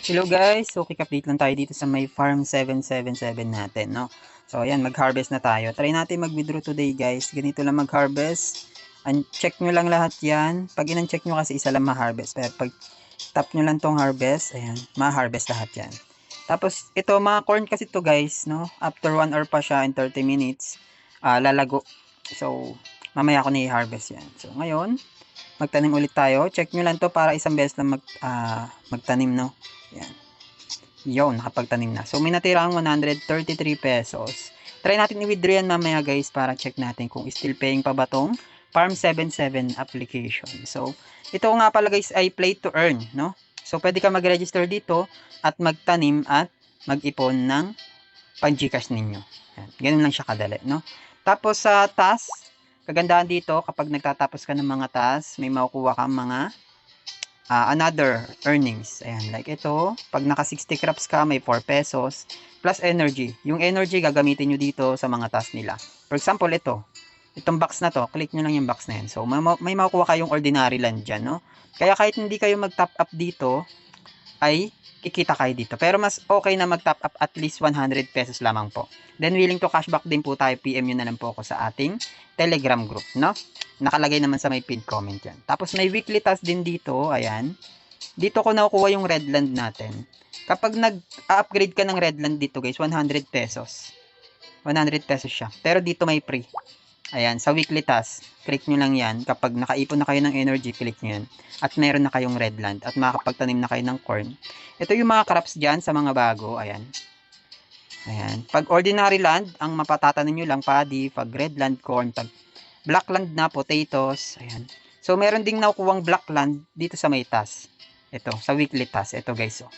Hello guys, so kick-update lang tayo dito sa may farm 777 natin, no? So ayan, mag-harvest na tayo. Try natin mag-withdraw today guys. Ganito lang mag-harvest. Check nyo lang lahat yan. Pag in-check nyo kasi isa lang ma-harvest. Pero pag tap nyo lang tong harvest, ayan, ma-harvest lahat yan. Tapos ito, mga corn kasi to guys, no? After 1 hour pa siya in 30 minutes, lalago. So, mamaya ako na-harvest yan. So ngayon, magtanim ulit tayo. Check nyo lang to para isang beses lang magtanim, no? Yan. Yun, nakapagtanim na. So, may natira ang 133 pesos. Try natin i-withdraw yan mamaya guys para check natin kung still paying pa ba tong Farm 77 application. So, ito nga pala guys ay play to earn, no? So, pwede ka mag-register dito at magtanim at mag-ipon ng pang-Gcash ninyo. Yan. Ganun lang siya kadali, no? Tapos sa task, kagandahan dito kapag nagtatapos ka ng mga task, may makukuha kang mga another earnings. Ayan, like ito, pag naka 60 crops ka, may 4 pesos plus energy. Yung energy gagamitin nyo dito sa mga task nila. For example, itong box na to, click nyo lang yung box na yan. So, may makukuha kayong ordinary land dyan, no? Kaya kahit hindi kayo mag-top up dito, ay kikita kayo dito. Pero mas okay na mag-top up at least 100 pesos lamang po. Then, willing to cashback din po tayo. PM nyo na lang po ako sa ating Telegram group, no? Nakalagay naman sa may pinned comment yan. Tapos, may weekly task din dito. Ayan. Dito ko nakukuha yung Redland natin. Kapag nag-upgrade ka ng Redland dito, guys, 100 pesos. 100 pesos siya. Pero dito may free. Ayan, sa weekly task, click nyo lang yan. Kapag nakaipon na kayo ng energy, click nyo yan. At meron na kayong Redland at makakapagtanim na kayo ng corn. Ito yung mga crops dyan sa mga bago. Ayan. Ayan. Pag ordinary land, ang mapatatanim nyo lang paddy. Pag Redland, corn. Pag black land na, potatoes. Ayan. So, meron ding nakukuhang black land dito sa may task. Ito, sa weekly task. Ito guys. So,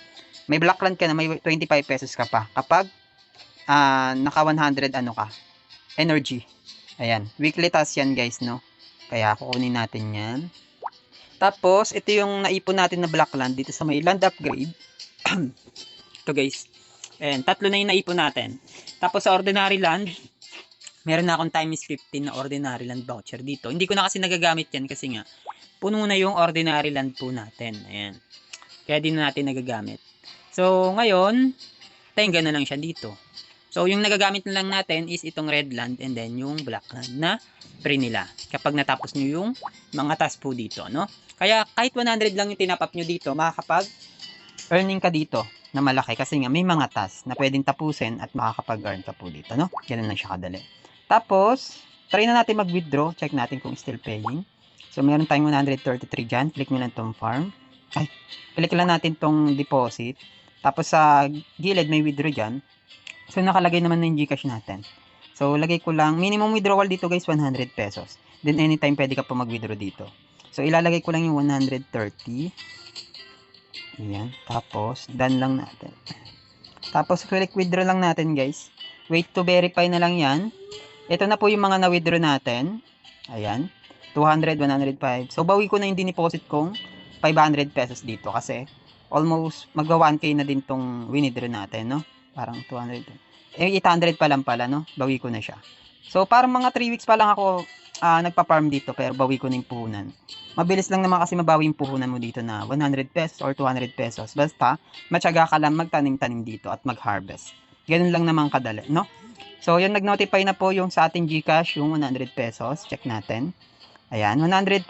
may black land ka na, may 25 pesos ka pa. Kapag naka 100 ano ka, energy. Ayan, weekly task yan guys, no? Kaya kukunin natin yan. Tapos, ito yung naipon natin na black land dito sa may land upgrade. Ito guys. Ayan, tatlo na yung naipon natin. Tapos sa ordinary land, meron na akong times 15 na ordinary land voucher dito. Hindi ko na kasi nagagamit yan kasi nga, puno na yung ordinary land po natin. Ayan. Kaya din na natin nagagamit. So, ngayon, tenga na lang siya dito. So, yung nagagamit na lang natin is itong red land and then yung black land na free nila. Kapag natapos nyo yung mga task po dito, no? Kaya kahit 100 lang yung tinapap nyo dito, makakapag-earning ka dito na malaki kasi nga may mga task na pwedeng tapusin at makakapag-earn ka po dito, no? Ganun lang siya kadali. Tapos, try na natin mag-withdraw. Check natin kung still paying. So, meron tayong 133 dyan. Click nyo lang tong farm. Ay, click lang natin tong deposit. Tapos sa gilid may withdraw dyan. So, nakalagay naman na yung Gcash natin. So, lagay ko lang, minimum withdrawal dito guys, 100 pesos. Then, anytime pwede ka pa mag-withdraw dito. So, ilalagay ko lang yung 130. Ayan. Tapos, done lang natin. Tapos, click withdraw lang natin guys. Wait to verify na lang yan. Ito na po yung mga na-withdraw natin. Ayan. 200, 105. So, bawi ko na yung diniposit kong 500 pesos dito kasi almost magwa 1k na din tong winidraw natin, no? Parang 200. 800 pa lang pala, no? Bawi ko na siya. So, parang mga 3 weeks pa lang ako nagpa-farm dito pero bawi ko na yung puhunan. Mabilis lang naman kasi mabawi yung puhunan mo dito na 100 pesos or 200 pesos. Basta, matyaga ka lang magtanim-tanim dito at mag-harvest. Ganun lang naman kadali, no? So, yun, nag-notify na po yung sa ating Gcash, yung 100 pesos. Check natin. Ayan, 127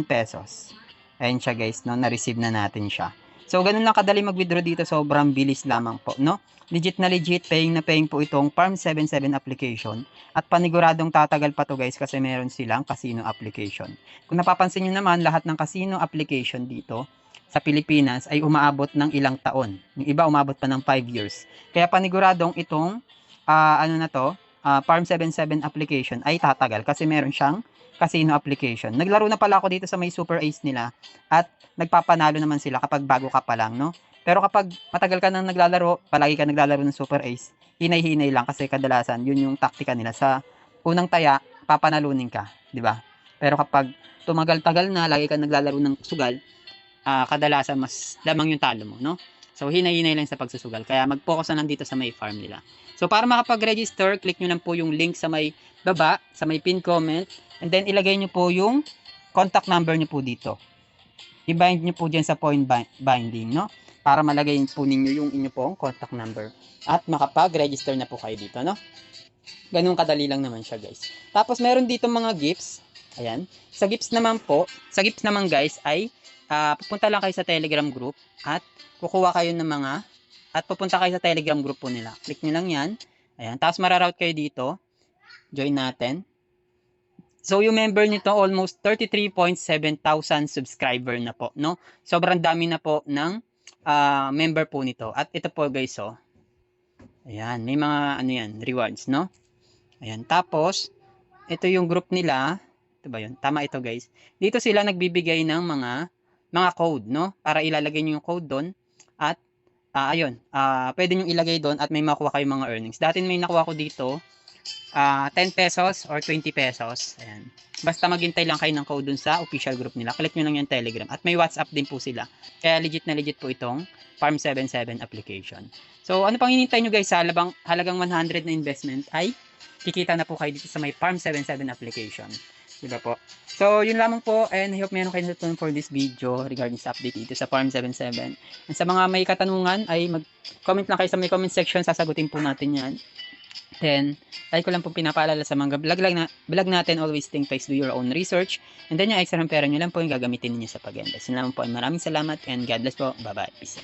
pesos. Ayan siya guys, no? Na-receive na natin siya. So, ganun lang kadali mag-withdraw dito. Sobrang bilis lamang po, no? Legit na legit, paying na paying po itong Farm 77 application. At paniguradong tatagal pa to guys kasi meron silang casino application. Kung napapansin nyo naman, lahat ng casino application dito sa Pilipinas ay umaabot ng ilang taon. Yung iba umabot pa ng 5 years. Kaya paniguradong itong, Farm 77 application ay tatagal kasi meron siyang casino application. Naglaro na pala ako dito sa may Super Ace nila at nagpapanalo naman sila kapag bago ka pa lang, no? Pero kapag matagal ka nang naglalaro, palagi ka naglalaro ng Super Ace, hinay-hinay lang kasi kadalasan yun yung taktika nila sa unang taya, papanalunin ka, di ba? Pero kapag tumagal-tagal na, lagi ka naglalaro ng sugal, kadalasan mas lamang yung talo mo, no? So, hinay-hinay lang sa pagsusugal. Kaya mag-focus na lang dito sa may farm nila. So, para makapag-register, click nyo lang po yung link sa may baba, sa may pin comment, and then ilagay nyo po yung contact number nyo po dito. I-bind nyo po dyan sa point binding, no? para malagay po ninyo yung inyo pong contact number at makapag-register na po kayo dito, no? Ganun kadali lang naman siya, guys. Tapos meron dito mga gifts. Ayan. Sa gifts naman guys ay pupunta lang kayo sa Telegram group at kukuha kayo ng mga at pupunta kayo sa Telegram group po nila. Click nyo lang yan. Ayan. Tapos mararoute kayo dito. Join natin. So, yung member nito, almost 33.7 thousand subscriber na po, no? Sobrang dami na po ng member po nito. At ito po, guys, oh. Ayan, may mga, rewards, no? Ayan, tapos, ito yung group nila. Ito ba yun? Tama ito, guys. Dito sila nagbibigay ng mga code, no? Para ilalagay nyo yung code doon. At, pwede nyo ilagay doon at may makuha kayong mga earnings. Dati may nakuha ko dito, 10 pesos or 20 pesos. Ayan. Basta maghintay lang kayo ng code dun sa official group nila. Click nyo lang yung Telegram. At may WhatsApp din po sila. Kaya legit na legit po itong Farm77 application. So, ano pang hinintay nyo guys sa halagang 100 na investment ay kikita na po kayo dito sa may Farm77 application. Diba po? So, yun lamang po. And I hope meron kayo natutunan for this video regarding sa update dito sa Farm77. And sa mga may katanungan ay mag-comment lang kayo sa may comment section. Sasagutin po natin yan. Then, like ko lang po pinapaalala sa mga vlog natin, always think twice, do your own research. And then, yung extra pera nyo lang po yung gagamitin niyo sa pag-invest. Yun lang po. Maraming salamat and God bless po. Bye-bye. Peace.